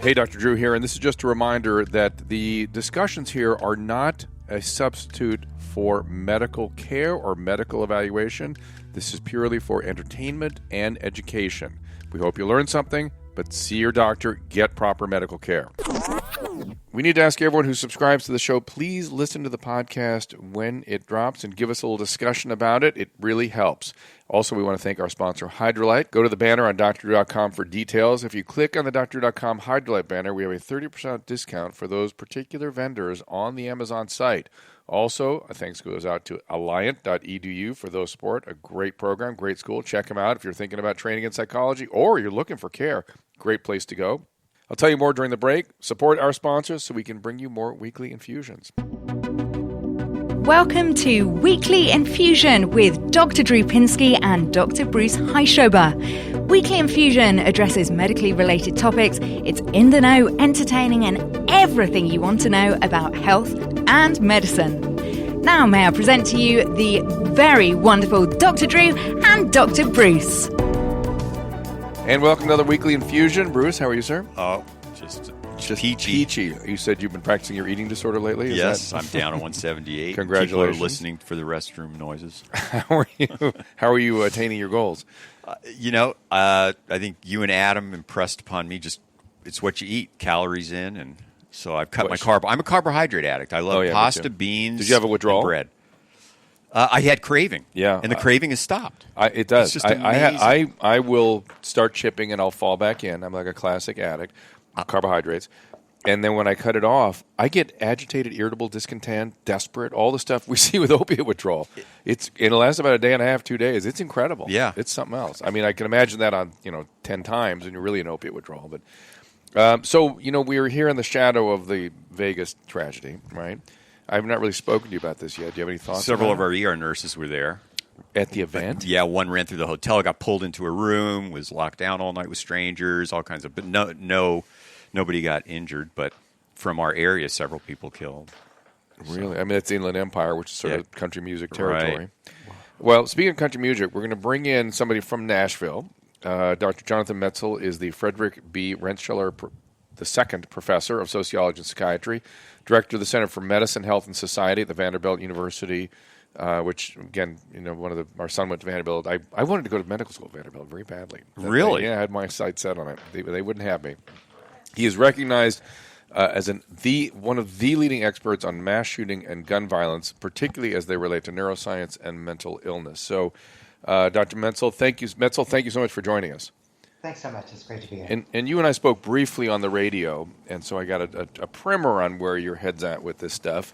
Hey, Dr. Drew here, and this is just a reminder that the discussions here are not a substitute for medical care or medical evaluation. This is purely for entertainment and education. We hope you learn something, but see your doctor, get proper medical care. We need to ask everyone who subscribes to the show, please listen to the podcast when it drops and give us a little discussion about it. It really helps. Also, we want to thank our sponsor, Hydrolite. Go to the banner on drdrew.com for details. If you click on the drdrew.com Hydrolite banner, we have a 30% discount for those particular vendors on the Amazon site. Also, a thanks goes out to alliant.edu for those support. A great program, great school. Check them out if you're thinking about training in psychology or you're looking for care. Great place to go. I'll tell you more during the break. Support our sponsors so we can bring you more weekly infusions. Welcome to Weekly Infusion with Dr. Drew Pinsky and Dr. Bruce Heischober. Weekly Infusion addresses medically related topics. It's in the know, entertaining, and everything you want to know about health and medicine. Now may I present to you the very wonderful Dr. Drew and Dr. Bruce. And welcome to another Weekly Infusion. Bruce, how are you, sir? Oh, just peachy. You said you've been practicing your eating disorder lately? Yes, I'm down at 178. Congratulations. People are listening for the restroom noises. How are you attaining your goals? I think you and Adam impressed upon me it's what you eat, calories in, and so I've cut my carb. I'm a carbohydrate addict. I love pasta, beans, Did you have a withdrawal? And bread. I had craving. Yeah. And the craving has stopped. It does. It's just amazing. I will start chipping and I'll fall back in. I'm like a classic addict. Carbohydrates. And then when I cut it off, I get agitated, irritable, discontent, desperate, all the stuff we see with opiate withdrawal. It lasts about a day and a half, 2 days. It's incredible. Yeah. It's something else. I mean, I can imagine that on 10 times and you're really in opiate withdrawal. But we were here in the shadow of the Vegas tragedy, right? I've not really spoken to you about this yet. Do you have any thoughts? Several of our ER nurses were there. At the event? Yeah, one ran through the hotel, got pulled into a room, was locked down all night with strangers, all kinds of. But nobody got injured. But from our area, several people killed. Really? I mean, that's Inland Empire, which is sort of country music territory. Right. Well, speaking of country music, we're going to bring in somebody from Nashville. Dr. Jonathan Metzl is the Frederick B. Rentschler II Professor of Sociology and Psychiatry, Director of the Center for Medicine, Health, and Society at the Vanderbilt University, which, again, our son went to Vanderbilt. I wanted to go to medical school at Vanderbilt very badly. Really? I had my sights set on it. They wouldn't have me. He is recognized as one of the leading experts on mass shooting and gun violence, particularly as they relate to neuroscience and mental illness. So, Dr. Metzl, thank you so much for joining us. Thanks so much. It's great to be here. And you and I spoke briefly on the radio, and so I got a primer on where your head's at with this stuff.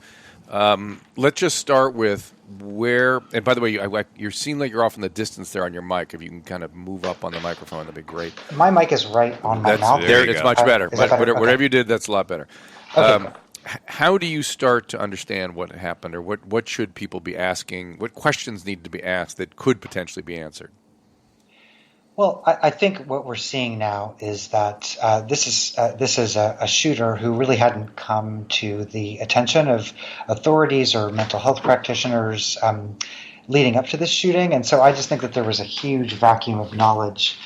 Let's just start with where, and by the way, you seem like you're off in the distance there on your mic. If you can kind of move up on the microphone, that'd be great. My mic is right on my mouth. It's much better. But better? Whatever you did, that's a lot better. Okay. How do you start to understand what happened, or what should people be asking? What questions need to be asked that could potentially be answered? Well, I think what we're seeing now is that this is a shooter who really hadn't come to the attention of authorities or mental health practitioners leading up to this shooting, and so I just think that there was a huge vacuum of knowledge,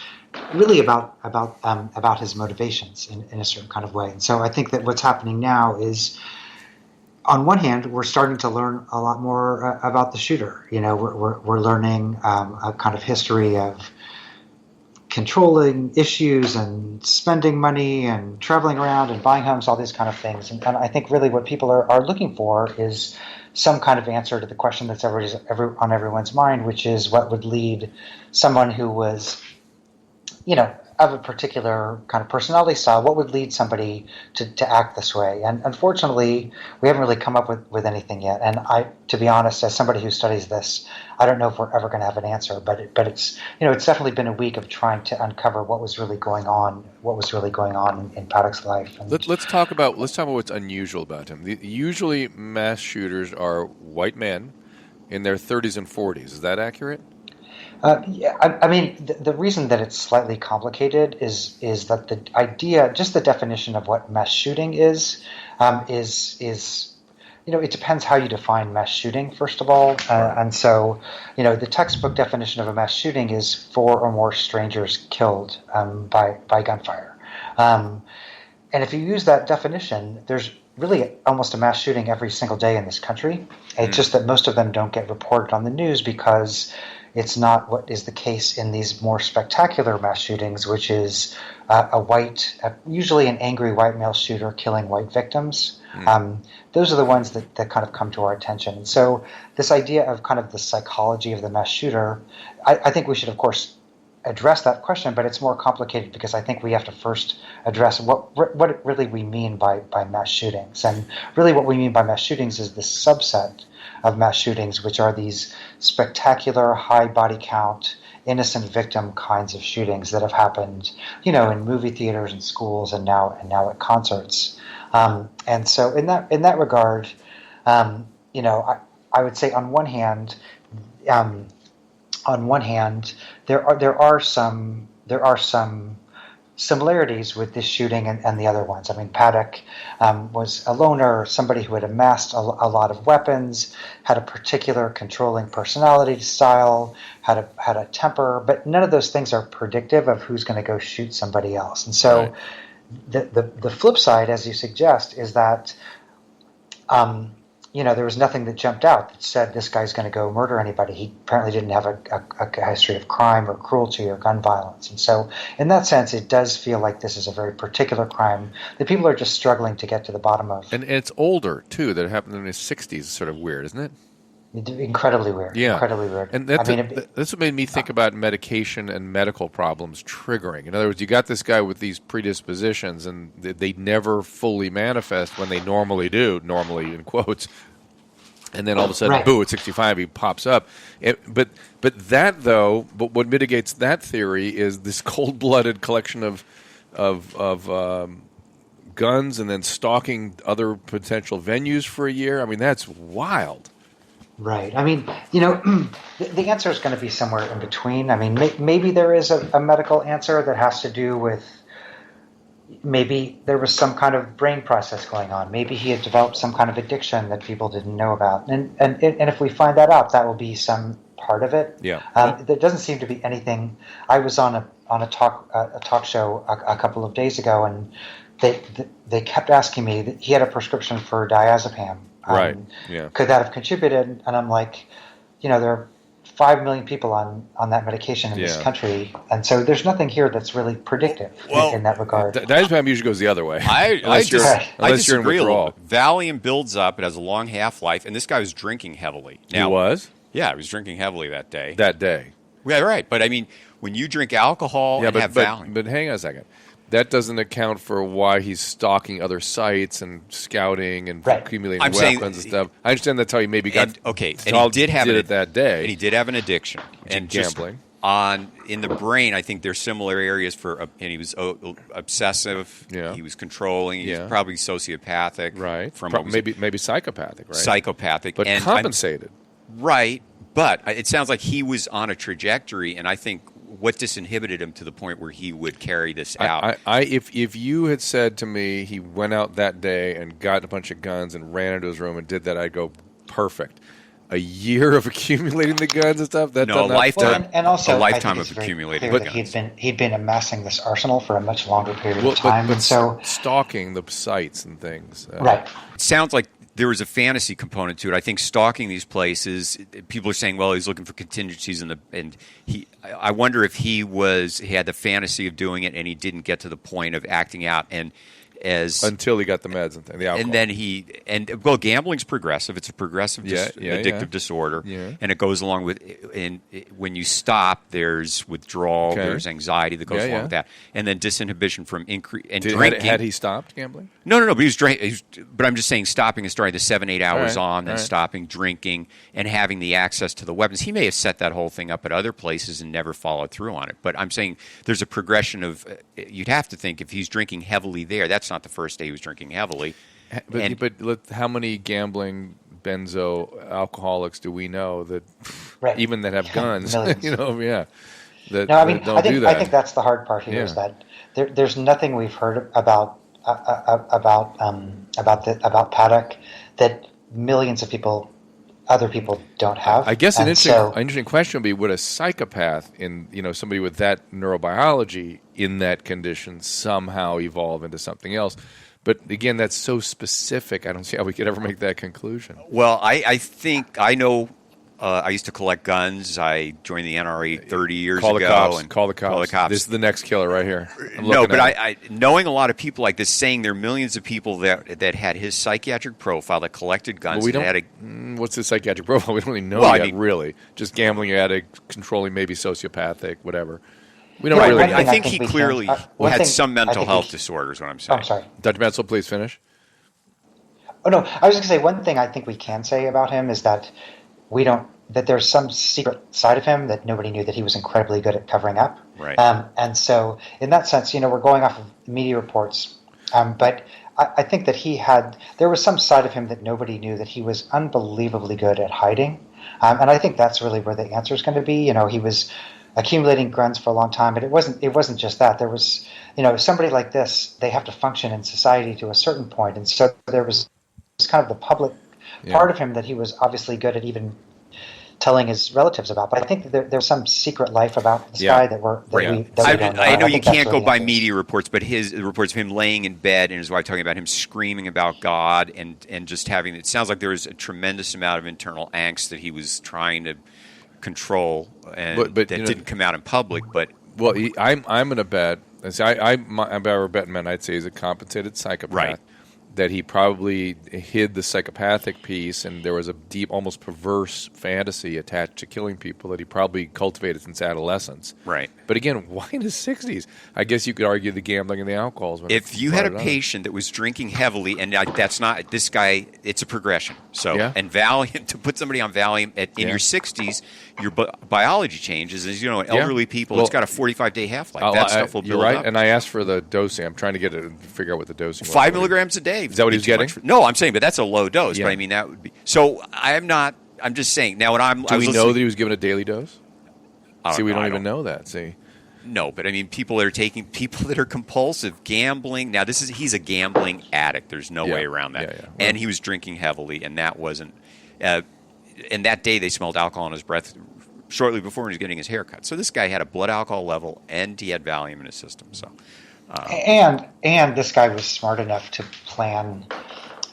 really about his motivations in a certain kind of way. And so I think that what's happening now is, on one hand, we're starting to learn a lot more about the shooter. We're learning a kind of history of controlling issues and spending money and traveling around and buying homes, all these kind of things. And I think really what people are looking for is some kind of answer to the question that's on everyone's mind, which is what would lead someone who was, of a particular kind of personality style, what would lead somebody to act this way? And unfortunately, we haven't really come up with anything yet. And to be honest, as somebody who studies this, I don't know if we're ever going to have an answer. But it's it's definitely been a week of trying to uncover what was really going on in Paddock's life. And let's talk about what's unusual about him. Usually, mass shooters are white men in their 30s and 40s. Is that accurate? I mean, the reason that it's slightly complicated is that the idea, just the definition of what mass shooting is it depends how you define mass shooting, first of all. And so, the textbook definition of a mass shooting is 4 or more strangers killed by gunfire. And if you use that definition, there's really almost a mass shooting every single day in this country. It's just that most of them don't get reported on the news because it's not what is the case in these more spectacular mass shootings, which is usually an angry white male shooter killing white victims. Those are the ones that kind of come to our attention. And so this idea of kind of the psychology of the mass shooter, I think we should, of course, address that question, but it's more complicated because I think we have to first address what really we mean by mass shootings. And really what we mean by mass shootings is this subset of mass shootings, which are these spectacular, high body count, innocent victim kinds of shootings that have happened, in movie theaters and schools and now at concerts. And so in that regard, I would say on one hand, there are some similarities with this shooting and the other ones. I mean, Paddock was a loner, somebody who had amassed a lot of weapons, had a particular controlling personality style, had a temper, but none of those things are predictive of who's going to go shoot somebody else. And so, the flip side, as you suggest, is that there was nothing that jumped out that said this guy's going to go murder anybody. He apparently didn't have a history of crime or cruelty or gun violence. And so in that sense, it does feel like this is a very particular crime that people are just struggling to get to the bottom of. And it's older, too, that it happened in his 60s. It's sort of weird, isn't it? Incredibly weird. Yeah. Incredibly weird. And that's what made me think about medication and medical problems triggering. In other words, you got this guy with these predispositions, and they never fully manifest when they normally do, normally in quotes. And then all of a sudden, boo, at 65, he pops up. But what mitigates that theory is this cold-blooded collection of guns and then stalking other potential venues for a year. I mean, that's wild. Right. I mean, the answer is going to be somewhere in between. I mean, maybe there is a medical answer that has to do with maybe there was some kind of brain process going on. Maybe he had developed some kind of addiction that people didn't know about. And if we find that out, that will be some part of it. Yeah. There doesn't seem to be anything. I was on a talk show a couple of days ago, and they kept asking me that he had a prescription for diazepam. Right. Yeah. Could that have contributed? And I'm like, there are 5 million people on that medication in this country, and so there's nothing here that's really predictive in that regard. Diazepam usually goes the other way. I disagree a little. Valium builds up; it has a long half-life, and this guy was drinking heavily. Now, he was? Yeah, he was drinking heavily that day. Yeah, right. But I mean, when you drink alcohol and have Valium, but hang on a second. That doesn't account for why he's stalking other sites and scouting and accumulating weapons and stuff. I understand that's how he maybe got. And he did have it that day. And he did have an addiction and gambling. In the brain, I think there's similar areas for. And he was obsessive. Yeah. He was controlling. He was probably sociopathic. Right. Maybe psychopathic. Right. Psychopathic, but compensated. Right. But it sounds like he was on a trajectory, and I think what disinhibited him to the point where he would carry this out. If you had said to me he went out that day and got a bunch of guns and ran into his room and did that, I'd go, perfect. A year of accumulating the guns and stuff? A lifetime. And also, a lifetime of accumulating the guns. He'd been amassing this arsenal for a much longer period of time. But stalking the sites and things. Right. It sounds like there was a fantasy component to it. I think stalking these places, people are saying, well, he's looking for contingencies I wonder if he had the fantasy of doing it and he didn't get to the point of acting out until he got the meds and the alcohol. And then gambling's progressive. It's a progressive addictive disorder, and it goes along with. And when you stop, there's withdrawal, there's anxiety that goes along with that, and then disinhibition from drinking. Had he stopped gambling? No. But he was drinking. But I'm just saying, stopping and starting the 7-8 hours on, then stopping drinking and having the access to the weapons. He may have set that whole thing up at other places and never followed through on it. But I'm saying there's a progression of. You'd have to think if he's drinking heavily there, that's not the first day he was drinking heavily. But how many gambling benzo alcoholics do we know that even that have guns? I think that's the hard part here is that there's nothing we've heard about Paddock that millions of people other people don't have. I guess an And so, interesting question would be: would a psychopath, somebody with that neurobiology in that condition, somehow evolve into something else? But again, that's so specific. I don't see how we could ever make that conclusion. Well, I think I know. I used to collect guns. I joined the NRA 30 years ago. Call the cops. This is the next killer right here. No, but I knowing a lot of people like this, saying there are millions of people that had his psychiatric profile that collected guns. Well, what's his psychiatric profile? We don't really know really. Just gambling addict, controlling, maybe sociopathic, whatever. We don't really. I think he clearly had some mental health disorders. What I'm saying. I'm sorry, Dr. Metzl, please finish. Oh no, I was going to say one thing I think we can say about him is that that there's some secret side of him that nobody knew that he was incredibly good at covering up. Right. And so in that sense, we're going off of media reports, but I think that there was some side of him that nobody knew that he was unbelievably good at hiding. And I think that's really where the answer is going to be. He was accumulating guns for a long time, but it wasn't just that. There was, somebody like this, they have to function in society to a certain point. And so there was kind of the public part of him that he was obviously good at even telling his relatives about. But I think that there's some secret life about this guy that we don't know. I know you can't go by media reports, but the reports of him laying in bed and his wife talking about him screaming about God and just having, it sounds like there was a tremendous amount of internal angst that he was trying to control and that didn't come out in public. But I'm going to bet, if I were betting man, I'd say he's a compensated psychopath. Right. That he probably hid the psychopathic piece, and there was a deep, almost perverse fantasy attached to killing people that he probably cultivated since adolescence. Right. But again, why in his 60s? I guess you could argue the gambling and the alcohol. If you had a patient that was drinking heavily, and that's not this guy, it's a progression. So, and Valium, to put somebody on Valium in your 60s, your biology changes. As you know, in elderly people, it's got a 45-day half-life. That stuff will build up. And I asked for the dosing. I'm trying to get it and figure out what the dosing was. 5 milligrams a day. Is that what he was getting? No, I'm saying, but that's a low dose. But I mean, that would be. So I'm just saying. Now, do we know that he was given a daily dose? We don't even know that. See. No, but I mean, people that are compulsive, gambling. Now, he's a gambling addict. There's no way around that. Well, and he was drinking heavily, and that wasn't. And that day, they smelled alcohol in his breath shortly before he was getting his hair cut. So this guy had a blood alcohol level, and he had Valium in his system. So. And this guy was smart enough to plan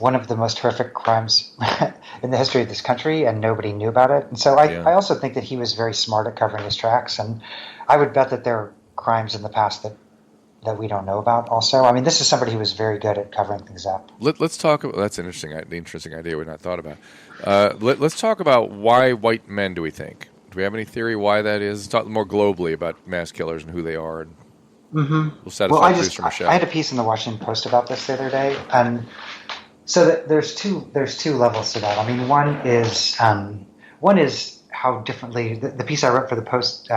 one of the most horrific crimes in the history of this country, and nobody knew about it. And so I also think that he was very smart at covering his tracks, and I would bet that there are crimes in the past that we don't know about also. I mean, this is somebody who was very good at covering things up. Let's talk about, that's the interesting idea we've not thought about. Let's talk about why white men, do we think? Do we have any theory why that is? Let's talk more globally about mass killers and who they are. And we'll satisfy producer Michelle. I had a piece in the Washington Post about this the other day, and so there's two levels to that. I mean, one is how differently the piece I wrote for the Post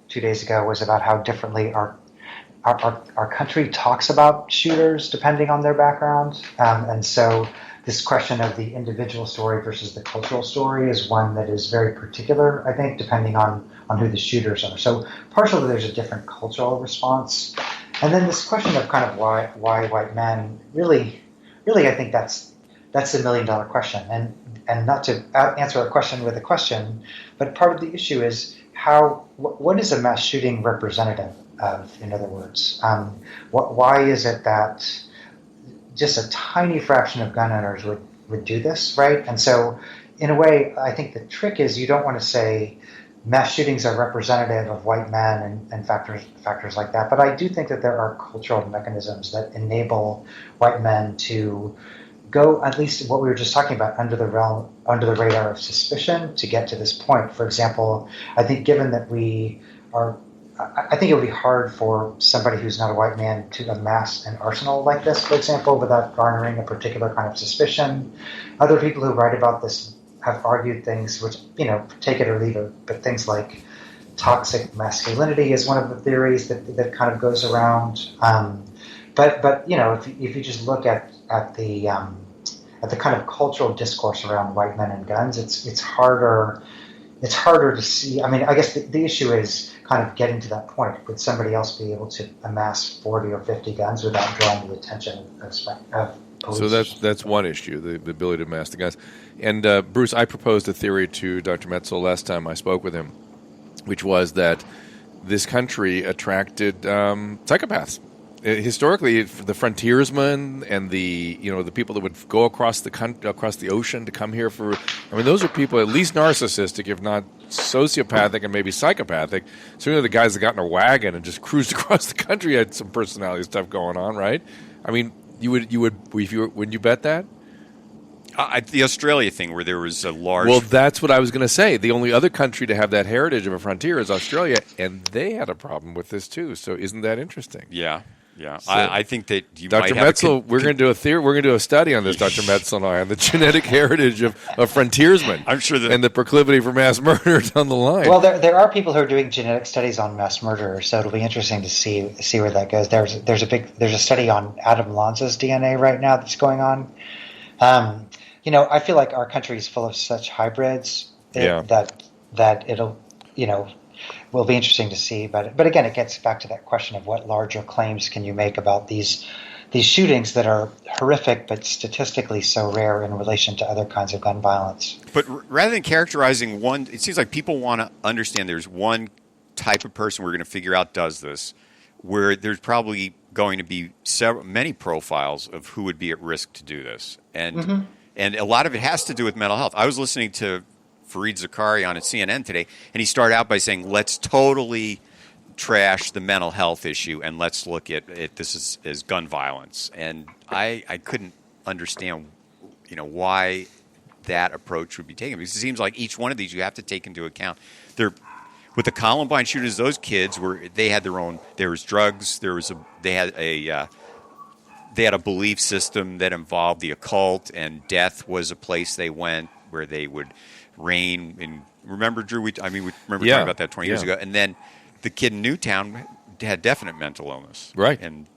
2 days ago was about how differently our country talks about shooters depending on their background, and so this question of the individual story versus the cultural story is one that is very particular, I think, depending on who the shooters are. So partially there's a different cultural response. And then this question of kind of why white men, really I think that's the $1 million question. And not to answer a question with a question, but part of the issue is what is a mass shooting representative of, in other words? Why is it that just a tiny fraction of gun owners would do this, right? And so, in a way, I think the trick is you don't want to say mass shootings are representative of white men and factors like that. But I do think that there are cultural mechanisms that enable white men to go, at least what we were just talking about, under the radar of suspicion to get to this point. For example, I think given that I think it would be hard for somebody who's not a white man to amass an arsenal like this, for example, without garnering a particular kind of suspicion. Other people who write about this have argued things which, take it or leave it, but things like toxic masculinity is one of the theories that kind of goes around. But if you just look at the kind of cultural discourse around white men and guns, it's harder to see. I mean, I guess the issue is kind of getting to that point. Would somebody else be able to amass 40 or 50 guns without drawing the attention of pose. So that's one issue, the ability to mask the guns. And Bruce, I proposed a theory to Dr. Metzl last time I spoke with him, which was that this country attracted psychopaths. Historically, the frontiersmen and the people that would go across the ocean to come here those are people at least narcissistic, if not sociopathic and maybe psychopathic. Certainly, the guys that got in a wagon and just cruised across the country had some personality stuff going on, right? I mean, wouldn't you bet that? The Australia thing, where there was a large. Well, that's what I was going to say. The only other country to have that heritage of a frontier is Australia, and they had a problem with this too. So, isn't that interesting? Yeah. So, I think that you Dr. might have Metzl, we're going to do a theory. We're going to do a study on this, Dr. Metzl and I, on the genetic heritage of frontiersmen. I'm sure that, and the proclivity for mass murder down the line. Well, there are people who are doing genetic studies on mass murderers, so it'll be interesting to see where that goes. There's a study on Adam Lanza's DNA right now that's going on. I feel like our country is full of such hybrids that it'll will be interesting to see. But again, it gets back to that question of what larger claims can you make about these shootings that are horrific but statistically so rare in relation to other kinds of gun violence. But rather than characterizing one, it seems like people want to understand there's one type of person we're going to figure out does this, where there's probably going to be many profiles of who would be at risk to do this. And and a lot of it has to do with mental health. I was listening to Fareed Zakaria on CNN today, and he started out by saying, let's totally trash the mental health issue and let's look at this as gun violence. And I couldn't understand, why that approach would be taken, because it seems like each one of these you have to take into account. With the Columbine shooters, those kids they had their own. There was drugs. They had a belief system that involved the occult, and death was a place they went where they would reign. And remember, Drew? We remember talking about that 20 years ago. And then the kid in Newtown had definite mental illness, right? And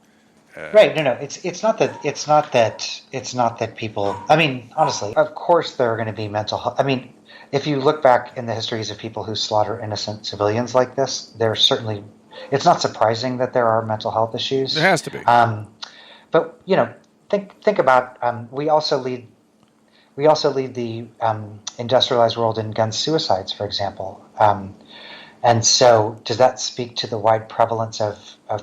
right. No. It's not that people. I mean, honestly, of course there are going to be mental health. I mean, if you look back in the histories of people who slaughter innocent civilians like this, it's not surprising that there are mental health issues. There has to be. But think about we also lead the industrialized world in gun suicides, for example. And so, does that speak to the wide prevalence of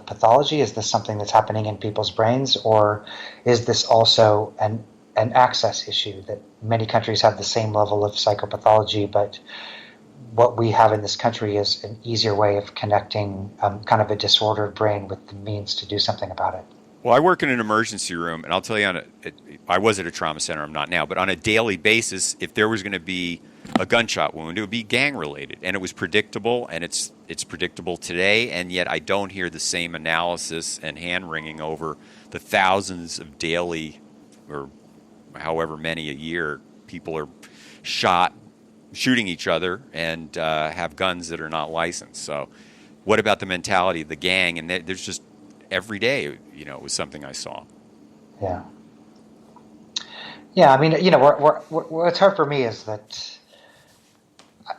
pathology? Is this something that's happening in people's brains, or is this also an access issue that many countries have the same level of psychopathology, but what we have in this country is an easier way of connecting kind of a disordered brain with the means to do something about it? Well, I work in an emergency room, and I'll tell you, I was at a trauma center. I'm not now, but on a daily basis, if there was going to be a gunshot wound, it would be gang-related, and it was predictable, and it's predictable today, and yet I don't hear the same analysis and hand-wringing over the thousands of daily, or however many a year, people are shooting each other and have guns that are not licensed. So what about the mentality of the gang? And there's just every day, it was something I saw. Yeah. I mean, what's hard for me is that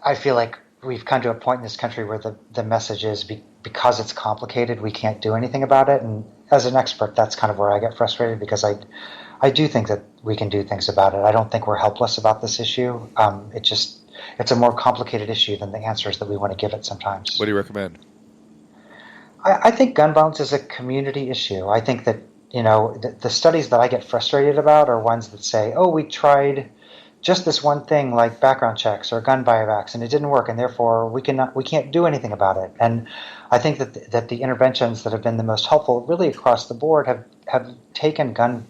I feel like we've come to a point in this country where the message is because it's complicated, we can't do anything about it. And as an expert, that's kind of where I get frustrated, because I do think that we can do things about it. I don't think we're helpless about this issue. It's a more complicated issue than the answers that we want to give it sometimes. What do you recommend? I think gun violence is a community issue. I think that, the studies that I get frustrated about are ones that say, oh, we tried just this one thing like background checks or gun buybacks and it didn't work, and therefore we can't do anything about it. And I think that the interventions that have been the most helpful really across the board have taken gun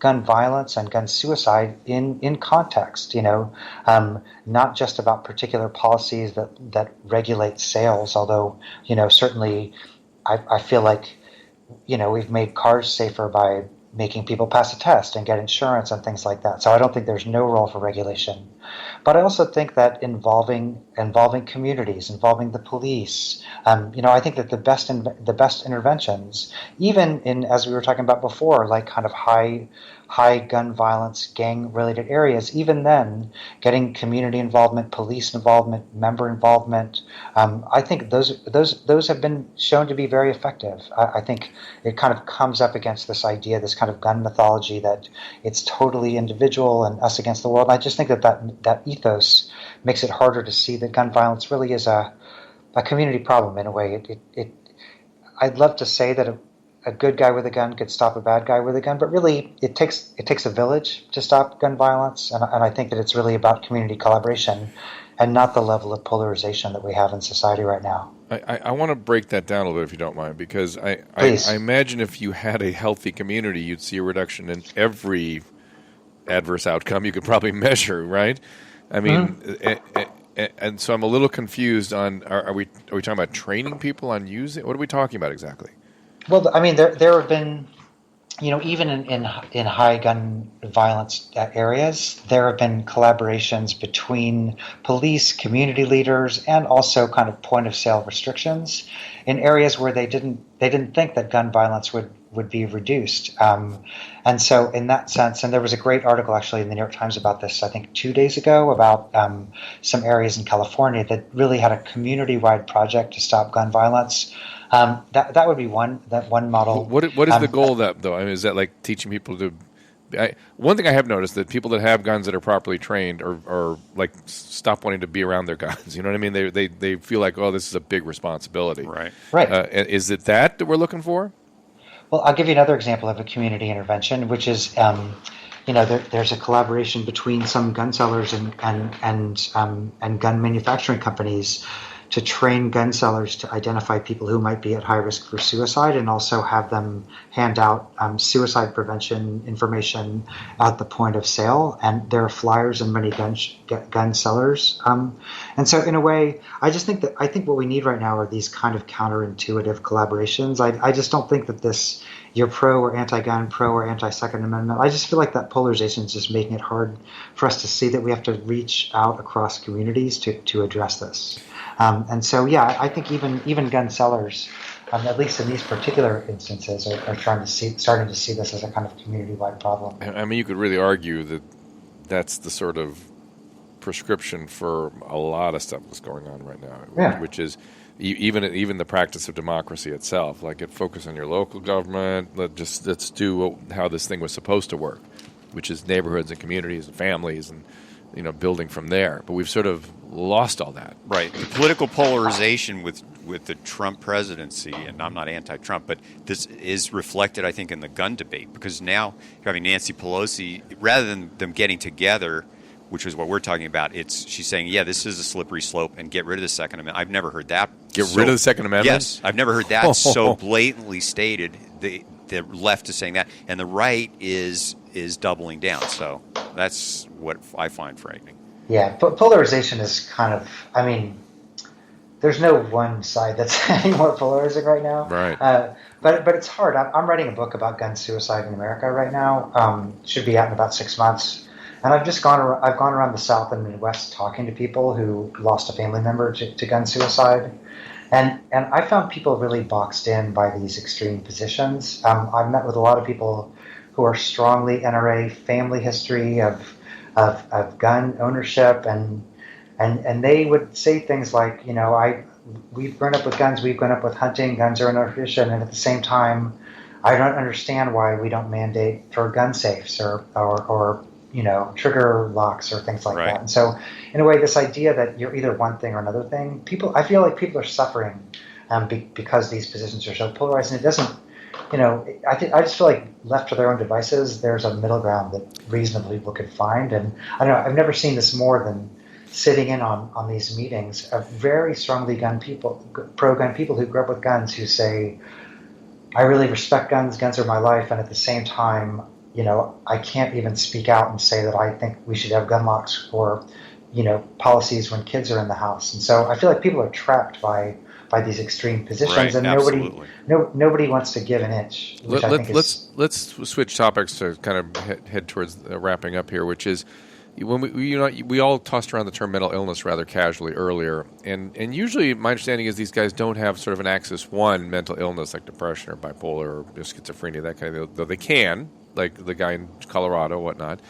violence and gun suicide in context, not just about particular policies that regulate sales, although, certainly I feel like, we've made cars safer by making people pass a test and get insurance and things like that. So I don't think there's no role for regulation. But I also think that involving communities, involving the police, I think that the best interventions, even in, as we were talking about before, like kind of high high gun violence, gang-related areas, even then, getting community involvement, police involvement, member involvement, I think those have been shown to be very effective. I think it kind of comes up against this idea, this kind of gun mythology that it's totally individual and us against the world. I just think that ethos makes it harder to see that gun violence really is a community problem in a way. I'd love to say that a good guy with a gun could stop a bad guy with a gun, but really it takes a village to stop gun violence, and I think that it's really about community collaboration and not the level of polarization that we have in society right now. I want to break that down a little bit, if you don't mind, because I imagine if you had a healthy community, you'd see a reduction in every adverse outcome you could probably measure, right? I mean, and so I'm a little confused on, are we talking about training people on using? What are we talking about exactly? Well, I mean, there have been, even in high gun violence areas, there have been collaborations between police, community leaders, and also kind of point of sale restrictions in areas where they didn't think that gun violence would be reduced. And so in that sense, and there was a great article actually in the New York Times about this, I think 2 days ago, about some areas in California that really had a community-wide project to stop gun violence. That would be one model. What is the goal of that, though? I mean, is that like teaching people to? One thing I have noticed that people that have guns that are properly trained are like stop wanting to be around their guns. You know what I mean? They feel like, oh, this is a big responsibility. Right. Is it that we're looking for? Well, I'll give you another example of a community intervention, which is, there's a collaboration between some gun sellers and gun manufacturing companies to train gun sellers to identify people who might be at high risk for suicide, and also have them hand out suicide prevention information at the point of sale. And there are flyers in many gun sellers. And so in a way, I think what we need right now are these kind of counterintuitive collaborations. I just don't think that this, you're pro or anti-gun, pro or anti-Second Amendment. I just feel like that polarization is just making it hard for us to see that we have to reach out across communities to address this. And so, yeah, I think even gun sellers, at least in these particular instances, are starting to see this as a kind of community-wide problem. I mean, you could really argue that that's the sort of prescription for a lot of stuff that's going on right now, which is even the practice of democracy itself. Like, focus on your local government. Let's do how this thing was supposed to work, which is neighborhoods and communities and families and building from there. But we've sort of lost all that. Right. The political polarization with the Trump presidency, and I'm not anti-Trump, but this is reflected, I think, in the gun debate, because now you're having Nancy Pelosi, rather than them getting together, which is what we're talking about, she's saying, yeah, this is a slippery slope, and get rid of the Second Amendment. I've never heard that. Get rid of the Second Amendment? Yes. I've never heard that so blatantly stated. The left is saying that, and the right is doubling down. So that's what I find frightening. Yeah, but polarization is kind of, I mean, there's no one side that's any more polarizing right now. Right. But it's hard. I'm writing a book about gun suicide in America right now. Should be out in about 6 months. And I've gone around the South and Midwest talking to people who lost a family member to gun suicide. And I found people really boxed in by these extreme positions. I've met with a lot of people who are strongly NRA, family history of gun ownership, and they would say things like, we've grown up with guns, we've grown up with hunting, guns are in our tradition, and at the same time, I don't understand why we don't mandate for gun safes or trigger locks or things like that. And so, in a way, this idea that you're either one thing or another thing, I feel like people are suffering because these positions are so polarized, and it doesn't. I just feel like left to their own devices, there's a middle ground that reasonably people could find. And I don't know, I've never seen this more than sitting in on these meetings of very strongly pro-gun people who grew up with guns who say, I really respect guns, guns are my life, and at the same time, I can't even speak out and say that I think we should have gun locks or, policies when kids are in the house. And so I feel like people are trapped by these extreme positions, and nobody wants to give an inch. Let's switch topics to kind of head towards wrapping up here, which is when we all tossed around the term mental illness rather casually earlier, and usually my understanding is these guys don't have sort of an axis one mental illness like depression or bipolar or schizophrenia, that kind of thing, though they can. like the guy in Colorado, whatnot.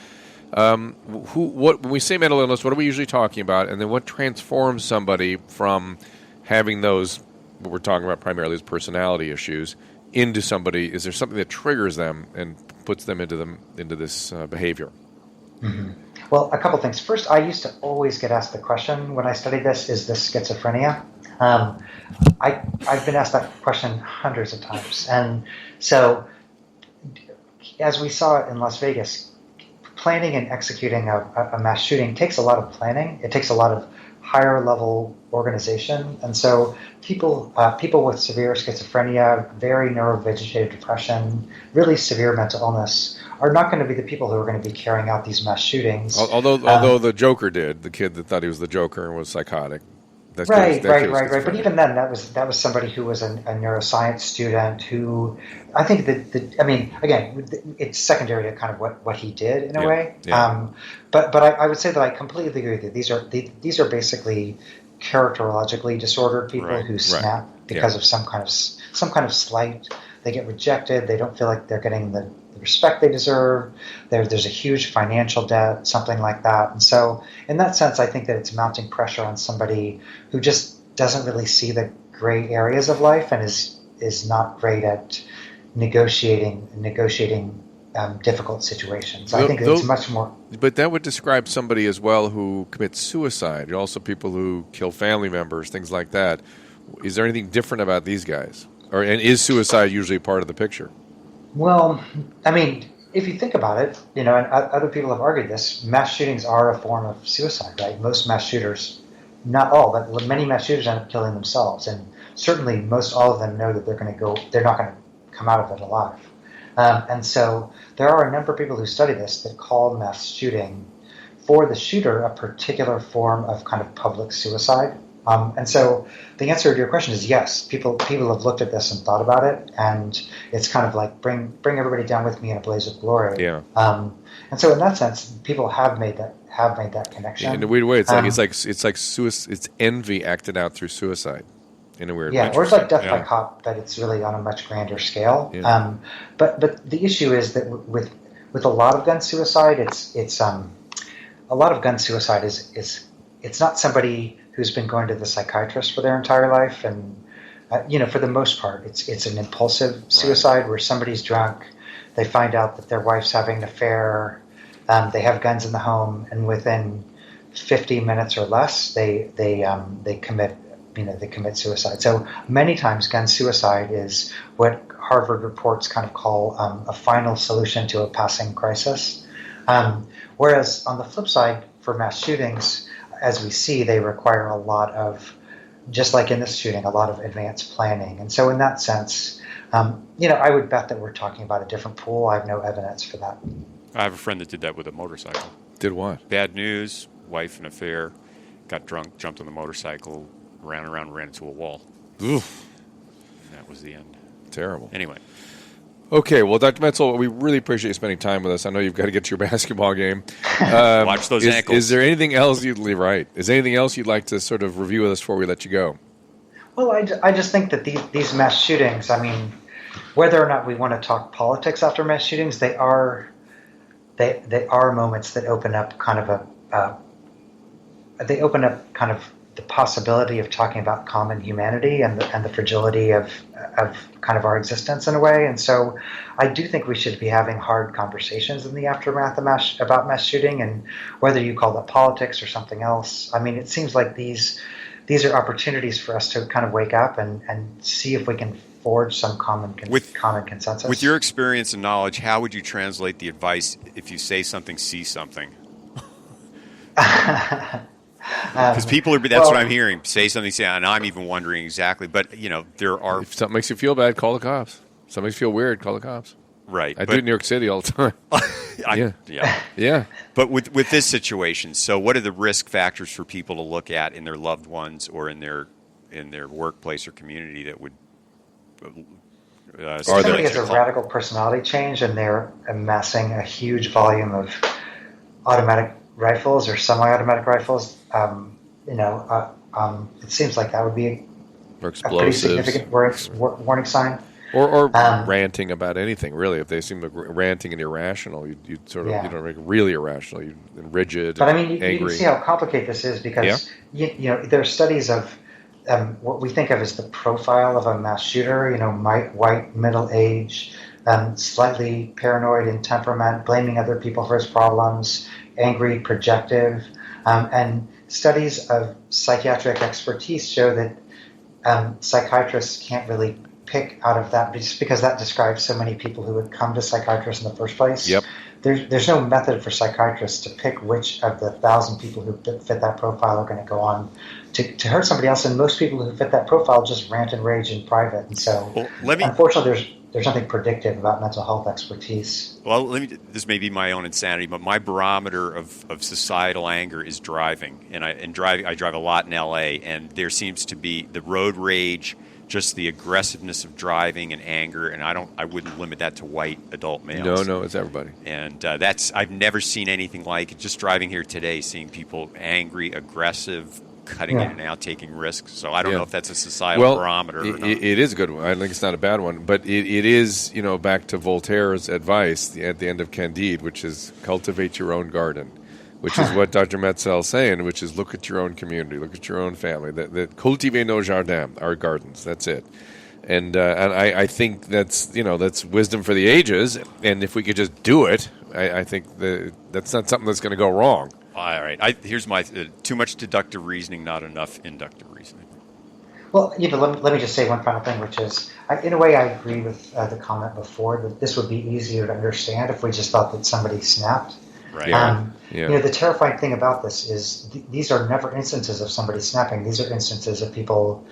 When we say mental illness, what are we usually talking about? And then what transforms somebody from having those, what we're talking about primarily as personality issues, into somebody? Is there something that triggers them and puts them into this behavior? Mm-hmm. Well, a couple things. First, I used to always get asked the question when I studied this, is this schizophrenia? I've been asked that question hundreds of times. And so, as we saw in Las Vegas, planning and executing a mass shooting takes a lot of planning. It takes a lot of higher level organization. And so people with severe schizophrenia, very neurovegetative depression, really severe mental illness are not going to be the people who are going to be carrying out these mass shootings. Although the Joker did, the kid that thought he was the Joker and was psychotic. Right. But even then, that was somebody who was a neuroscience student who, I think again, it's secondary to kind of what he did in a way. Yeah. But I would say that I completely agree with you. These are basically characterologically disordered people who snap because of some kind of slight. They get rejected. They don't feel like they're getting the respect they deserve. There's a huge financial debt, something like that. And so in that sense, I think that it's mounting pressure on somebody who just doesn't really see the gray areas of life and is not great at negotiating difficult situations. I think it's much more. But that would describe somebody as well who commits suicide. Also people who kill family members, things like that. Is there anything different about these guys? And is suicide usually part of the picture? Well, I mean, if you think about it, and other people have argued this, mass shootings are a form of suicide, right? Most mass shooters, not all, but many mass shooters end up killing themselves. And certainly most all of them know that they're not going to come out of it alive. And so there are a number of people who study this that call mass shooting for the shooter a particular form of kind of public suicide. And so the answer to your question is yes. People have looked at this and thought about it, and it's kind of like bring everybody down with me in a blaze of glory. Yeah. And so in that sense, people have made that connection. Yeah, in a weird way, it's envy acted out through suicide. In a weird way. Yeah, or it's like death by cop, but it's really on a much grander scale. Yeah. But the issue is that with a lot of gun suicide, it's a lot of gun suicide is it's not somebody who's been going to the psychiatrist for their entire life, and for the most part, it's an impulsive suicide where somebody's drunk, they find out that their wife's having an affair, they have guns in the home, and within 50 minutes or less, they commit suicide. So many times, gun suicide is what Harvard reports kind of call a final solution to a passing crisis. Whereas on the flip side, for mass shootings, as we see, they require a lot of, just like in this shooting, a lot of advanced planning. And so in that sense, I would bet that we're talking about a different pool. I have no evidence for that. I have a friend that did that with a motorcycle. Did what? Bad news, wife and affair, got drunk, jumped on the motorcycle, ran into a wall. Oof. And that was the end. Terrible. Anyway. Okay, well, Dr. Metzl, we really appreciate you spending time with us. I know you've got to get to your basketball game. Watch those ankles. Is there anything else you'd like to sort of review with us before we let you go? Well, I just think that these mass shootings, I mean, whether or not we want to talk politics after mass shootings, they are moments that open up kind of the possibility of talking about common humanity and the fragility of kind of our existence in a way. And so I do think we should be having hard conversations in the aftermath of about mass shooting, and whether you call that politics or something else. I mean, it seems like these are opportunities for us to kind of wake up and see if we can forge some common consensus. With your experience and knowledge, how would you translate the advice, if you say something, see something? Because that's what I'm hearing. Say something, and I'm even wondering exactly. But, there are... If something makes you feel bad, call the cops. Something makes you feel weird, call the cops. Right. I do it in New York City all the time. Yeah. But with this situation, so what are the risk factors for people to look at in their loved ones or in their workplace or community that would... somebody has a radical personality change and they're amassing a huge volume of automatic rifles or semi-automatic rifles, it seems like that would be a pretty significant warning sign. Or ranting about anything, really. If they seem like ranting and irrational, you'd sort of, like really irrational, rigid, but I mean, you angry. can see how complicated this is because, there are studies of what we think of as the profile of a mass shooter, white, middle age, slightly paranoid in temperament, blaming other people for his problems, angry, projective. And studies of psychiatric expertise show that psychiatrists can't really pick out of that just because that describes so many people who would come to psychiatrists in the first place. Yep. There's no method for psychiatrists to pick which of the 1,000 people who fit that profile are going to go on to hurt somebody else. And most people who fit that profile just rant and rage in private. And so, unfortunately, there's nothing predictive about mental health expertise. Well, this may be my own insanity, but my barometer of societal anger is driving. And I drive a lot in LA, and there seems to be the road rage, just the aggressiveness of driving and anger, and I wouldn't limit that to white adult males. No, it's everybody. And I've never seen anything like it. Just driving here today, seeing people angry, aggressive, cutting in and out, taking risks. So I don't know if that's a societal barometer or not. It is a good one. I think it's not a bad one. But it is, back to Voltaire's advice at the end of Candide, which is cultivate your own garden, which is what Dr. Metzl is saying, which is look at your own community, look at your own family. That cultivez nos jardins, our gardens. That's it. And I think that's wisdom for the ages. And if we could just do it, I think that's not something that's going to go wrong. All right. Here's my too much deductive reasoning, not enough inductive reasoning. Well, let me just say one final thing, which is, in a way, I agree with the comment before that this would be easier to understand if we just thought that somebody snapped. Right. The terrifying thing about this is these are never instances of somebody snapping. These are instances of people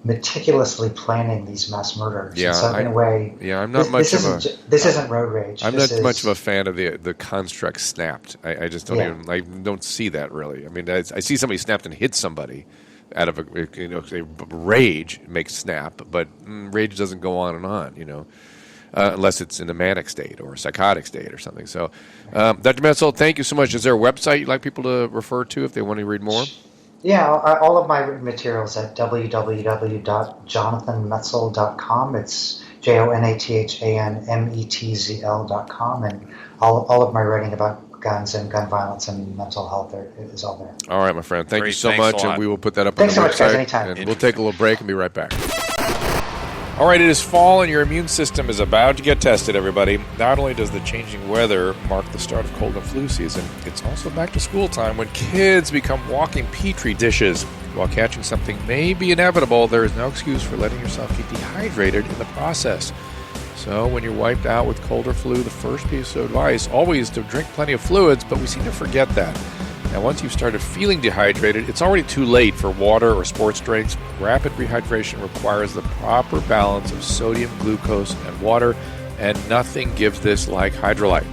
meticulously planning these mass murders. Yeah, so in a way, I'm not much of a. This isn't road rage. I'm not much of a fan of the construct snapped. I just don't I don't see that really. I mean, I see somebody snapped and hit somebody out of a rage makes snap, but rage doesn't go on and on. Unless it's in a manic state or a psychotic state or something. So, Dr. Metzl, thank you so much. Is there a website you'd like people to refer to if they want to read more? Yeah, all of my written materials at www.jonathanmetzl.com. It's JONATHANMETZL.com, and all of my writing about guns and gun violence and mental health is all there. All right, my friend. Thank you so Thanks much, and we will put that up Thanks on the so website. Much, guys, anytime. And we'll take a little break and be right back. All right, it is fall and your immune system is about to get tested, everybody. Not only does the changing weather mark the start of cold and flu season, it's also back to school time when kids become walking petri dishes. While catching something may be inevitable, there is no excuse for letting yourself get dehydrated in the process. So when you're wiped out with cold or flu, the first piece of advice always to drink plenty of fluids, but we seem to forget that. Now, once you've started feeling dehydrated, it's already too late for water or sports drinks. Rapid rehydration requires the proper balance of sodium, glucose, and water, and nothing gives this like Hydrolyte.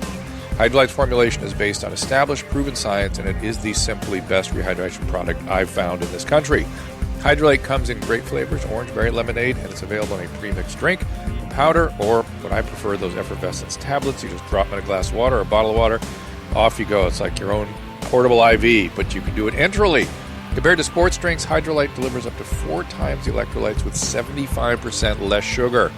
Hydrolyte's formulation is based on established, proven science, and it is the simply best rehydration product I've found in this country. Hydrolyte comes in great flavors, orange, berry, lemonade, and it's available in a pre-mixed drink, powder, or what I prefer, those effervescence tablets. You just drop them in a glass of water or a bottle of water. Off you go. It's like your own portable IV, but you can do it enterally. Compared to sports drinks, Hydrolyte delivers up to 4 times the electrolytes with 75% less sugar.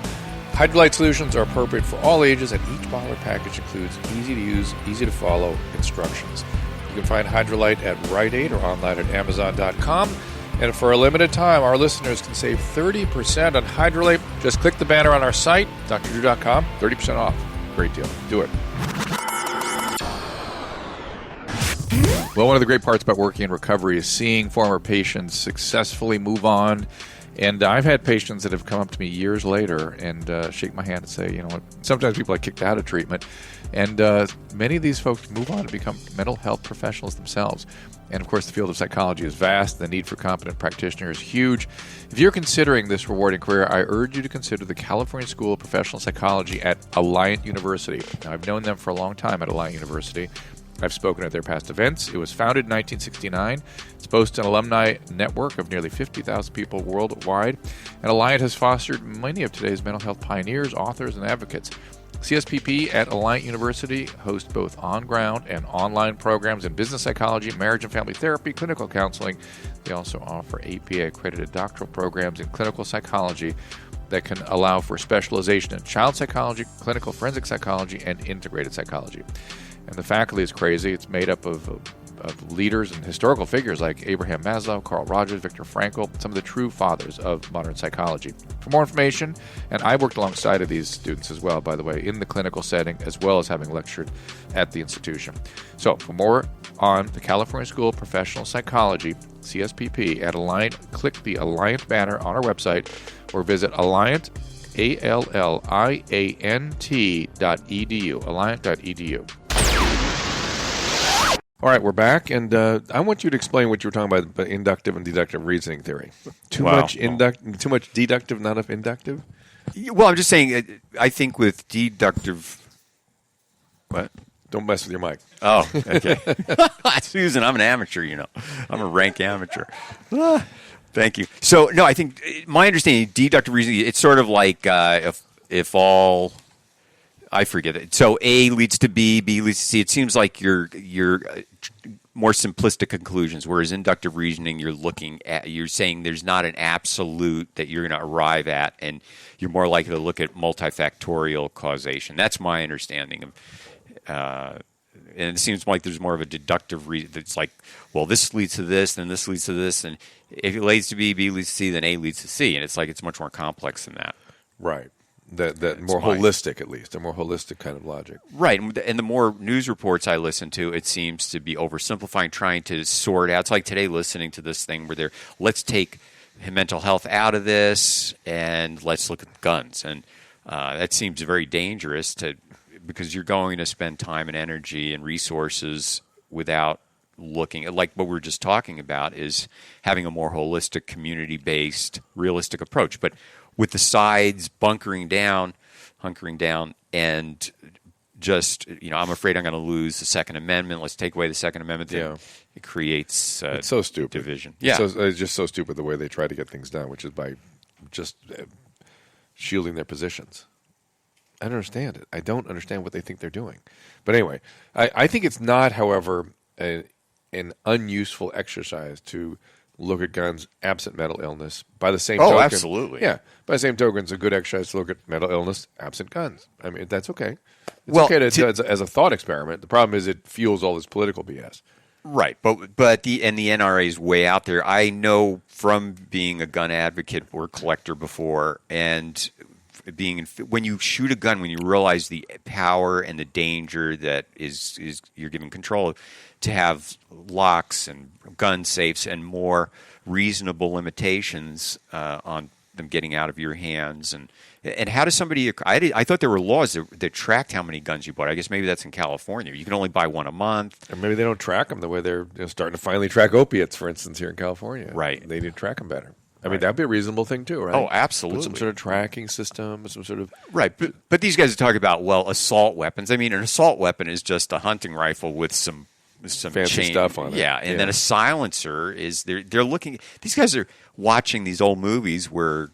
Hydrolyte solutions are appropriate for all ages, and each bottle or package includes easy-to-use, easy-to-follow instructions. You can find Hydrolyte at Rite Aid or online at Amazon.com. And for a limited time, our listeners can save 30% on Hydrolyte. Just click the banner on our site, drdrew.com, 30% off. Great deal. Do it. Well, one of the great parts about working in recovery is seeing former patients successfully move on. And I've had patients that have come up to me years later and shake my hand and say, you know what, sometimes people are kicked out of treatment. And many of these folks move on to become mental health professionals themselves. And, of course, the field of psychology is vast. The need for competent practitioners is huge. If you're considering this rewarding career, I urge you to consider the California School of Professional Psychology at Alliant University. Now, I've known them for a long time at Alliant University. I've spoken at their past events. It was founded in 1969. It's boasts an alumni network of nearly 50,000 people worldwide. And Alliant has fostered many of today's mental health pioneers, authors, and advocates. CSPP at Alliant University hosts both on-ground and online programs in business psychology, marriage and family therapy, clinical counseling. They also offer APA-accredited doctoral programs in clinical psychology. that can allow for specialization in child psychology, clinical forensic psychology, and integrated psychology. And the faculty is crazy. It's made up of leaders and historical figures like Abraham Maslow, Carl Rogers, Viktor Frankl, some of the true fathers of modern psychology. For more information, and I worked alongside of these students as well, by the way, in the clinical setting, as well as having lectured at the institution. So for more on the California School of Professional Psychology, CSPP, at Alliant, click the Alliant banner on our website or visit Alliant, ALLIANT.edu, alliant.edu. All right, we're back, and I want you to explain what you were talking about inductive and deductive reasoning theory. Too much deductive, not enough inductive? Well, I'm just saying, I think with deductive... What? Don't mess with your mic. Oh, okay. Susan, I'm an amateur, you know. I'm a rank amateur. Thank you. So, no, I think my understanding, deductive reasoning, it's sort of like if all... I forget it. So A leads to B, B leads to C. It seems like you're more simplistic conclusions, whereas inductive reasoning, you're saying there's not an absolute that you're going to arrive at, and you're more likely to look at multifactorial causation. That's my understanding of. And it seems like there's more of a deductive reason. It's like, well, this leads to this, then this leads to this, and if it leads to B, B leads to C, then A leads to C, and it's like it's much more complex than that. Right. That more holistic, at least, a more holistic kind of logic. Right, and the more news reports I listen to, it seems to be oversimplifying, trying to sort out. It's like today listening to this thing where let's take mental health out of this and let's look at guns. And that seems very dangerous because you're going to spend time and energy and resources without looking at, like what we were just talking about, is having a more holistic, community-based, realistic approach. But with the sides hunkering down, and just, I'm afraid I'm going to lose the Second Amendment. Let's take away the Second Amendment. Yeah. It creates it's so stupid. Division. Yeah. It's just so stupid the way they try to get things done, which is by just shielding their positions. I don't understand it. I don't understand what they think they're doing. But anyway, I think it's not, however, an unuseful exercise to look at guns absent mental illness. By the same token, absolutely. Yeah. By the same token, it's a good exercise to look at mental illness absent guns. I mean, that's okay. It's okay as a thought experiment. The problem is it fuels all this political BS. Right, but the NRA is way out there. I know from being a gun advocate or collector before, and when you shoot a gun, when you realize the power and the danger that is you're giving control, to have locks and gun safes and more reasonable limitations on them getting out of your hands. And how does somebody? I thought there were laws that tracked how many guns you bought. I guess maybe that's in California. You can only buy one a month. Or maybe they don't track them the way they're starting to finally track opiates, for instance, here in California. Right. They need to track them better. I mean, that'd be a reasonable thing too, right? Oh, absolutely. Put some sort of tracking system, some sort of... Right, but these guys are talking about, assault weapons. I mean, an assault weapon is just a hunting rifle with some fancy stuff on it. Yeah, and then a silencer is... They're looking... These guys are watching these old movies where,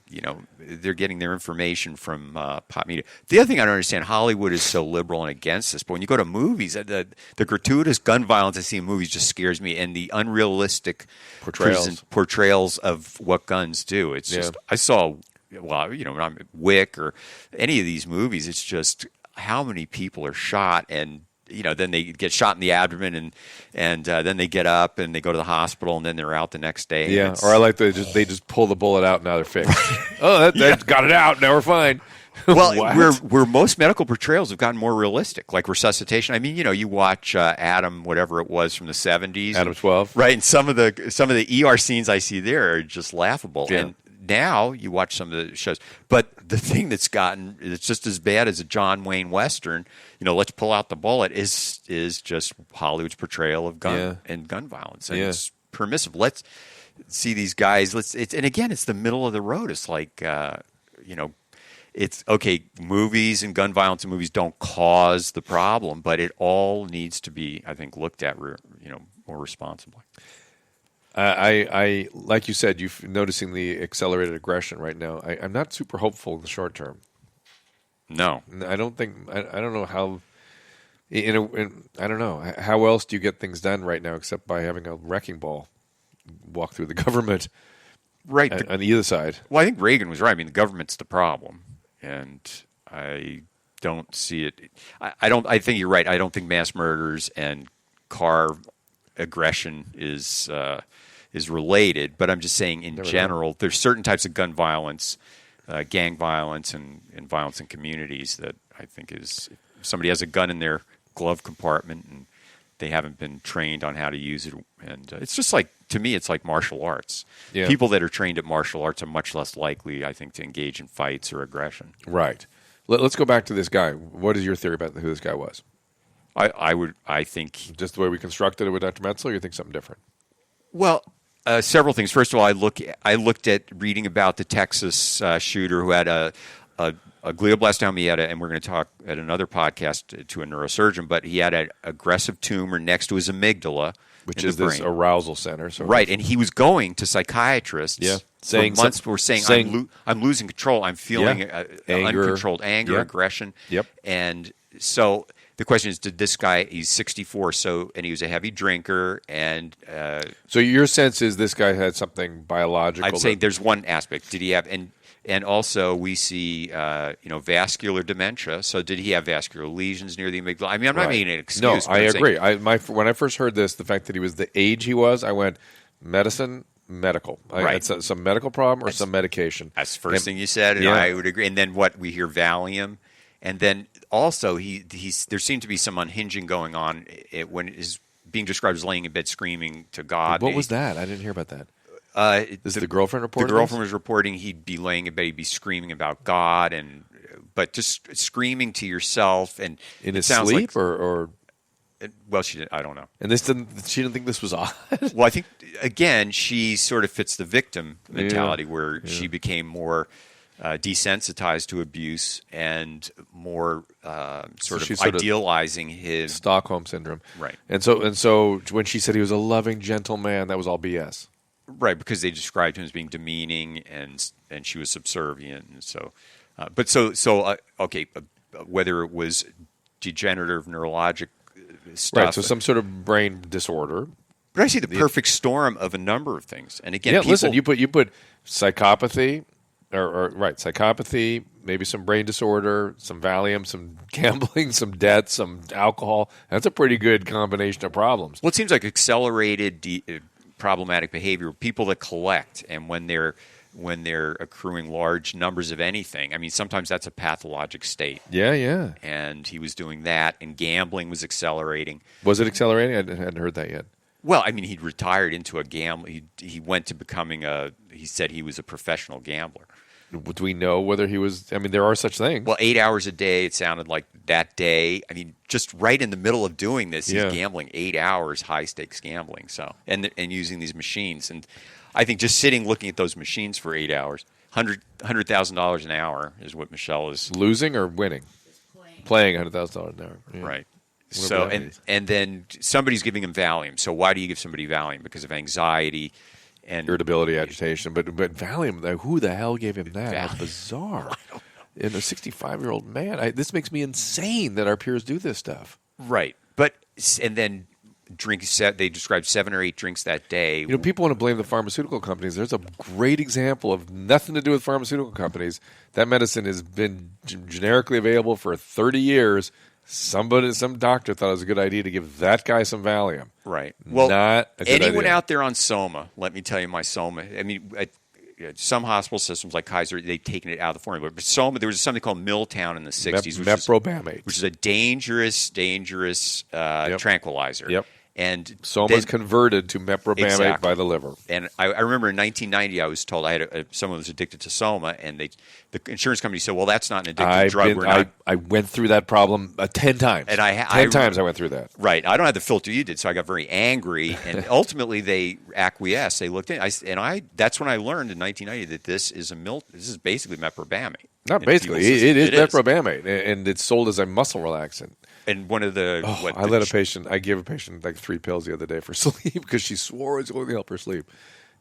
they're getting their information from pop media. The other thing I don't understand, Hollywood is so liberal and against this, but when you go to movies, the gratuitous gun violence I see in movies just scares me, and the unrealistic portrayals of what guns do. It's just, I saw, when I'm Wick or any of these movies, it's just how many people are shot, and then they get shot in the abdomen, and then they get up and they go to the hospital, and then they're out the next day. Yeah, or I like they just pull the bullet out and now they're fixed. That got it out. Now we're fine. Well, where most medical portrayals have gotten more realistic, like resuscitation. I mean, you watch Adam, whatever it was from the 70s, Adam 12, right? And some of the ER scenes I see there are just laughable. Yeah. And now you watch some of the shows, but the thing it's just as bad as a John Wayne Western. Let's pull out the bullet is just Hollywood's portrayal of gun and gun violence, and it's permissive. Let's see these guys. And again, it's the middle of the road. It's like it's okay. Movies and gun violence in movies don't cause the problem, but it all needs to be, I think, looked at more responsibly. I like you said, you're noticing the accelerated aggression right now. I'm not super hopeful in the short term. No, I don't think. I don't know how. I don't know how else do you get things done right now except by having a wrecking ball walk through the government. Right. on either side. Well, I think Reagan was right. I mean, the government's the problem, and I don't see it. I don't. I think you're right. I don't think mass murders and car aggression is related. But I'm just saying, in general, there's certain types of gun violence, gang violence, and violence in communities that I think is if somebody has a gun in their glove compartment and they haven't been trained on how to use it, and it's just like, to me, it's like martial arts. Yeah. People that are trained at martial arts are much less likely, I think, to engage in fights or aggression. Right. Let's go back to this guy. What is your theory about who this guy was? I think Just the way we constructed it with Dr. Metzl, or you think something different? Well, several things. First of all, I looked at reading about the Texas shooter who had a glioblastoma, and we're going to talk at another podcast to a neurosurgeon, but he had an aggressive tumor next to his amygdala, Which is this arousal center. Right, and he was going to psychiatrists saying for months were saying, I'm losing control, I'm feeling uncontrolled anger, aggression. Yep. And so the question is, did this guy, he's 64, and he was a heavy drinker, and so your sense is this guy had something biological? I'd say there's one aspect. Did he have, and also we see vascular dementia. So did he have vascular lesions near the amygdala? I mean, I'm not making an excuse. No, I agree. When I first heard this, the fact that he was the age he was, I went medical. Right. Some medical problem or some medication. That's the first thing you said, and I would agree. And then what we hear, Valium, and then also there seemed to be some unhinging going on when is being described as laying in bed screaming to God. What was that? I didn't hear about that. Is the girlfriend reporting? The girlfriend was reporting he'd be laying in bed, he'd be screaming about God, but just screaming to yourself, and in his sleep, or well, she didn't. I don't know. And she didn't think this was odd. Well, I think again she sort of fits the victim mentality, where she became more desensitized to abuse and more sort of idealizing his Stockholm syndrome. Right. And so when she said he was a loving, gentle man, that was all BS. Right, because they described him as being demeaning, and she was subservient, and so, whether it was degenerative neurologic stuff, right? So some sort of brain disorder. But I see the perfect storm of a number of things, and again, listen, you put psychopathy, or psychopathy, maybe some brain disorder, some Valium, some gambling, some debt, some alcohol. That's a pretty good combination of problems. Well, it seems like accelerated problematic behavior, people that collect, and when they're accruing large numbers of anything. I mean, sometimes that's a pathologic state. Yeah. And he was doing that, and gambling was accelerating. Was it accelerating? I hadn't heard that yet. Well, I mean, he'd retired into a gambler. He went to becoming he said he was a professional gambler. Do we know whether he was? I mean, there are such things. Well, 8 hours a day, it sounded like that day. I mean, just right in the middle of doing this, he's gambling 8 hours, high stakes gambling. So, and using these machines, and I think just sitting looking at those machines for 8 hours, $100,000 an hour is what Michelle is losing or winning. Playing $100,000 an hour, right? So, and then somebody's giving him Valium. So why do you give somebody Valium? Because of anxiety. And irritability, agitation, but Valium, who the hell gave him that? That's bizarre. And a 65-year-old man, this makes me insane that our peers do this stuff. Right, and then they described 7 or 8 drinks that day. People want to blame the pharmaceutical companies. There's a great example of nothing to do with pharmaceutical companies. That medicine has been generically available for 30 years. Some doctor thought it was a good idea to give that guy some Valium. Right. Well, not a good anyone idea. Out there on Soma, let me tell you my Soma. I mean, some hospital systems like Kaiser, they've taken it out of the formula. But Soma, there was something called Milltown in the 60s. Meprobamate. Which is a dangerous tranquilizer. Yep. And Soma's converted to meprobamate by the liver. And I remember in 1990, I was told I had someone was addicted to Soma, and the insurance company said, "Well, that's not an addictive drug." I went through that problem 10 times. And 10 times I went through that. Right. I don't have the filter you did, so I got very angry. And ultimately, they acquiesced. They looked in. That's when I learned in 1990 that this is basically meprobamate. Not basically. It is meprobamate, and it's sold as a muscle relaxant. And one of the I gave a patient like 3 pills the other day for sleep because she swore it was going to help her sleep.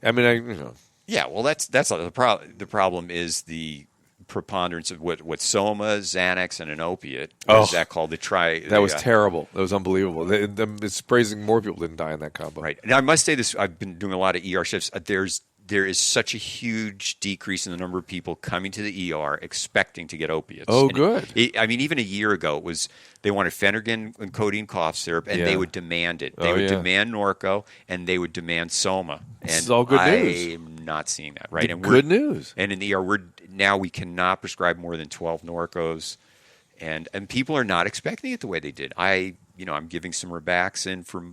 I mean, Yeah, well, that's the problem. The problem is the preponderance of what Soma, Xanax, and an opiate. What is that called? That was terrible. That was unbelievable. It's surprising more people didn't die in that combo. Right. Now I must say this: I've been doing a lot of ER shifts. there is such a huge decrease in the number of people coming to the ER expecting to get opiates. Oh, and good. Even a year ago, they wanted Phenergan and codeine cough syrup, and they would demand it. They would demand Norco, and they would demand Soma. And this is all good news. I'm not seeing that, right? And good news. And in the ER, we cannot prescribe more than 12 Norcos, and people are not expecting it the way they did. I'm giving some Ribaxin for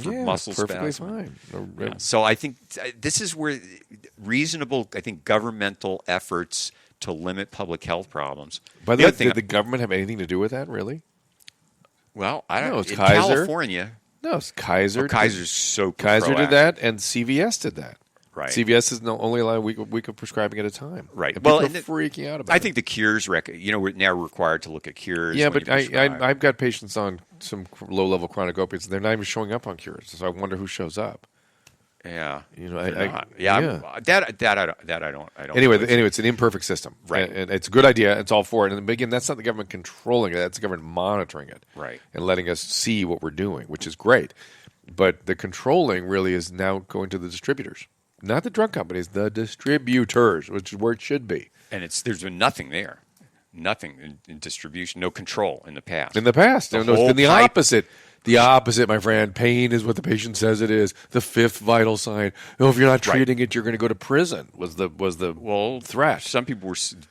muscle perfectly spasm. fine. Yeah. So I think this is where reasonable, governmental efforts to limit public health problems. By the way, did the government have anything to do with that, really? Well, I don't know. It's in Kaiser. California. No, it's Kaiser. Well, Kaiser's so Kaiser proactive. did that, and CVS did that. Right. CVS is only allowed a week of prescribing at a time. Right. And people are freaking out about it. I think the cures we're now required to look at cures. Yeah, but I've got patients on some low-level chronic opiates, and they're not even showing up on cures. So I wonder who shows up. Yeah. That I don't. Anyway, it's an imperfect system, right? And it's a good idea. It's all for it. And again, that's not the government controlling it. That's the government monitoring it, right? And letting us see what we're doing, which is great. But the controlling really is now going to the distributors. Not the drug companies, the distributors, which is where it should be. And there's been nothing there. Nothing in distribution, no control in the past. In the past. It's been the opposite. The opposite, my friend. Pain is what the patient says it is. The fifth vital sign. If you're not treating it, you're going to go to prison, was the threat. Some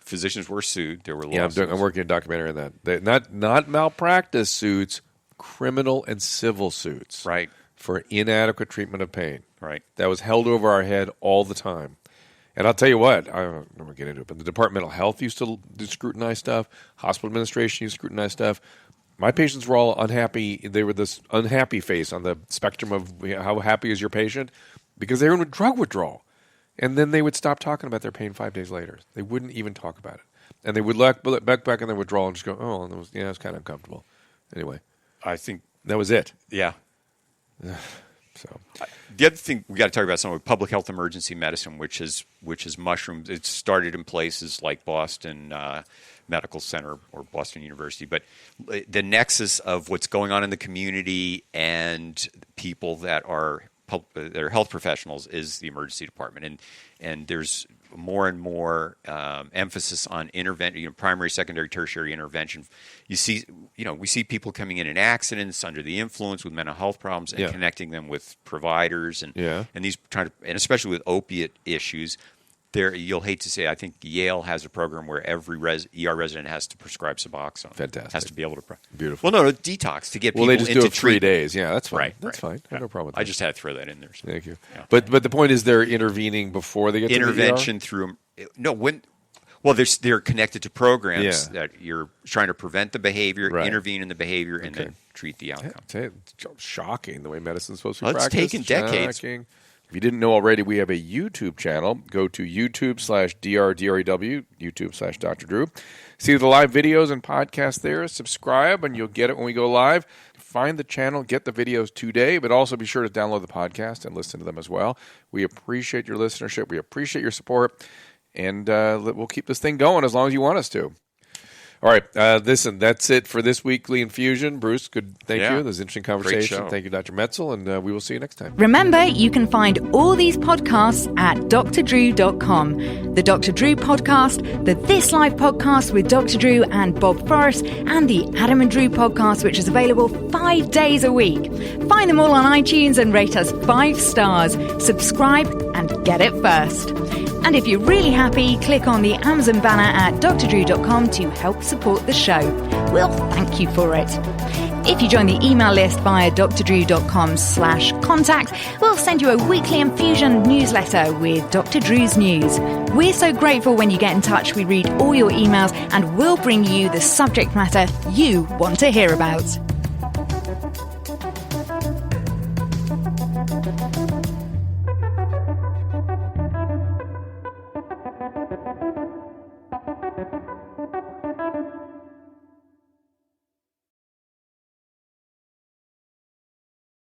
physicians were sued. There were lawsuits. Yeah, I'm working a documentary on that. Not malpractice suits, criminal and civil suits. Right. For inadequate treatment of pain. Right. That was held over our head all the time. And I'll tell you what, I don't want to get into it, but the Department of Health used to scrutinize stuff. Hospital administration used to scrutinize stuff. My patients were all unhappy. They were this unhappy face on the spectrum of how happy is your patient because they were in drug withdrawal. And then they would stop talking about their pain 5 days later. They wouldn't even talk about it. And they would look back in their withdrawal and just go, oh, and it was kind of uncomfortable. Anyway. I think that was it. Yeah. So the other thing we got to talk about some of public health emergency medicine, which is mushroomed. It started in places like Boston Medical Center or Boston University, but the nexus of what's going on in the community and people that are health professionals is the emergency department, and there's more and more emphasis on intervention, primary, secondary, tertiary intervention. We see people coming in accidents under the influence with mental health problems and connecting them with providers and these and especially with opiate issues. You'll hate to say, I think Yale has a program where every ER resident has to prescribe Suboxone. Fantastic. Has to be able to. Beautiful. Well, no, detox to get people into treatment. They just do it 3 days. Yeah, that's fine. Right. That's fine. I have no problem with that. I just had to throw that in there. So. Thank you. Yeah. But the point is they're intervening before they get intervention to the ER? through they're connected to programs that you're trying to prevent the behavior, intervene in the behavior, and then treat the outcome. It's shocking the way medicine's supposed to be practiced. It's taken decades. Shocking. If you didn't know already, we have a YouTube channel. Go to YouTube/DRDREW, YouTube/Dr. Drew. See the live videos and podcasts there. Subscribe, and you'll get it when we go live. Find the channel, get the videos today, but also be sure to download the podcast and listen to them as well. We appreciate your listenership. We appreciate your support, and we'll keep this thing going as long as you want us to. All right, listen, that's it for this weekly Infusion. Bruce, thank you. This was an interesting conversation. Thank you, Dr. Metzl, and we will see you next time. Remember, you can find all these podcasts at drdrew.com. The Dr. Drew podcast, the This Life podcast with Dr. Drew and Bob Forrest, and the Adam and Drew podcast, which is available 5 days a week. Find them all on iTunes and rate us 5 stars. Subscribe and get it first. And if you're really happy, click on the Amazon banner at drdrew.com to help support the show. We'll thank you for it. If you join the email list via drdrew.com/contact, we'll send you a weekly Infusion newsletter with Dr. Drew's news. We're so grateful when you get in touch. We read all your emails and we'll bring you the subject matter you want to hear about.